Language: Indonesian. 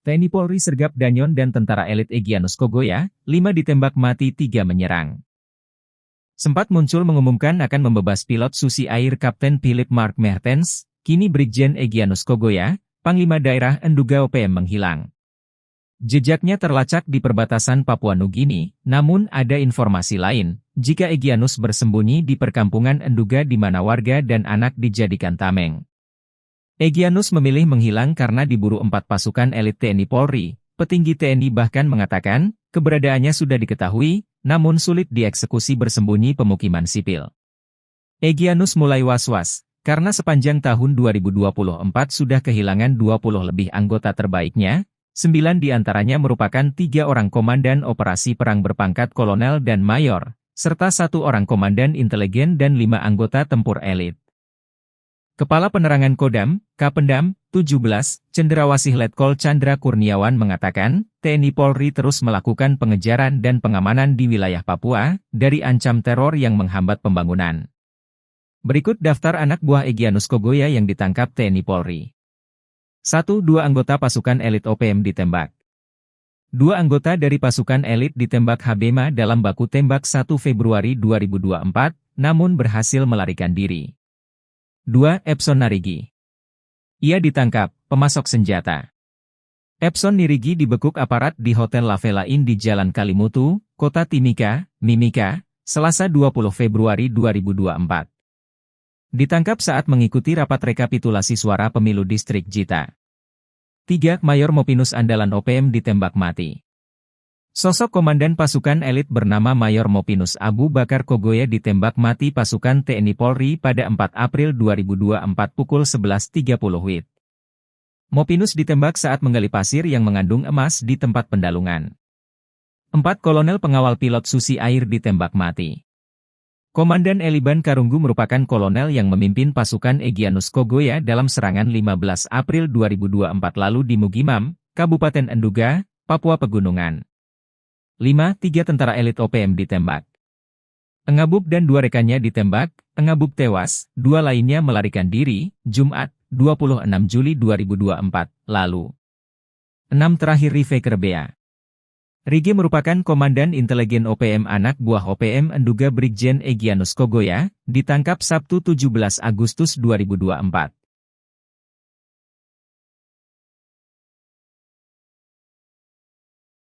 TNI Polri sergap Danyon dan tentara elit Egyanus Kogoya, 5 ditembak mati 3 menyerang. Sempat muncul mengumumkan akan membebas pilot Susi Air Kapten Philip Mark Mertens, kini Brigjen Egyanus Kogoya, Panglima Daerah Enduga OPM menghilang. Jejaknya terlacak di perbatasan Papua Nugini, namun ada informasi lain, jika Egyanus bersembunyi di perkampungan Enduga di mana warga dan anak dijadikan tameng. Egyanus memilih menghilang karena diburu 4 pasukan elit TNI Polri. Petinggi TNI bahkan mengatakan, keberadaannya sudah diketahui, namun sulit dieksekusi bersembunyi pemukiman sipil. Egyanus mulai was-was, karena sepanjang tahun 2024 sudah kehilangan 20 lebih anggota terbaiknya, 9 diantaranya merupakan 3 orang komandan operasi perang berpangkat kolonel dan mayor, serta 1 orang komandan intelijen dan 5 anggota tempur elit. Kepala Penerangan Kodam, Kapendam, 17, Cendrawasih Letkol Chandra Kurniawan mengatakan, TNI Polri terus melakukan pengejaran dan pengamanan di wilayah Papua, dari ancam teror yang menghambat pembangunan. Berikut daftar anak buah Egyanus Kogoya yang ditangkap TNI Polri. 1. 2 anggota pasukan elit OPM ditembak. 2 anggota dari pasukan elit ditembak Habema dalam baku tembak 1 Februari 2024, namun berhasil melarikan diri. 2. Epson Narigi. Ia ditangkap, pemasok senjata. Epson Nirigi dibekuk aparat di Hotel La Vela Inn di Jalan Kalimutu, Kota Timika, Mimika, Selasa 20 Februari 2024. Ditangkap saat mengikuti rapat rekapitulasi suara pemilu distrik Jita. 3. Mayor Mopinus andalan OPM ditembak mati. Sosok komandan pasukan elit bernama Mayor Mopinus Abu Bakar Kogoya ditembak mati pasukan TNI Polri pada 4 April 2024 pukul 11.30 WIB. Mopinus ditembak saat menggali pasir yang mengandung emas di tempat pendalungan. 4 Kolonel pengawal pilot Susi Air ditembak mati. Komandan Eliban Karunggu merupakan kolonel yang memimpin pasukan Egyanus Kogoya dalam serangan 15 April 2024 lalu di Mugimam, Kabupaten Enduga, Papua Pegunungan. 5. 3 tentara elit OPM ditembak. Engabub dan 2 rekannya ditembak, Engabub tewas, 2 lainnya melarikan diri, Jumat, 26 Juli 2024, lalu. 6 terakhir Rive Kerbea. Rigi merupakan komandan intelijen OPM anak buah OPM Enduga Brigjen Egyanus Kogoya, ditangkap Sabtu 17 Agustus 2024.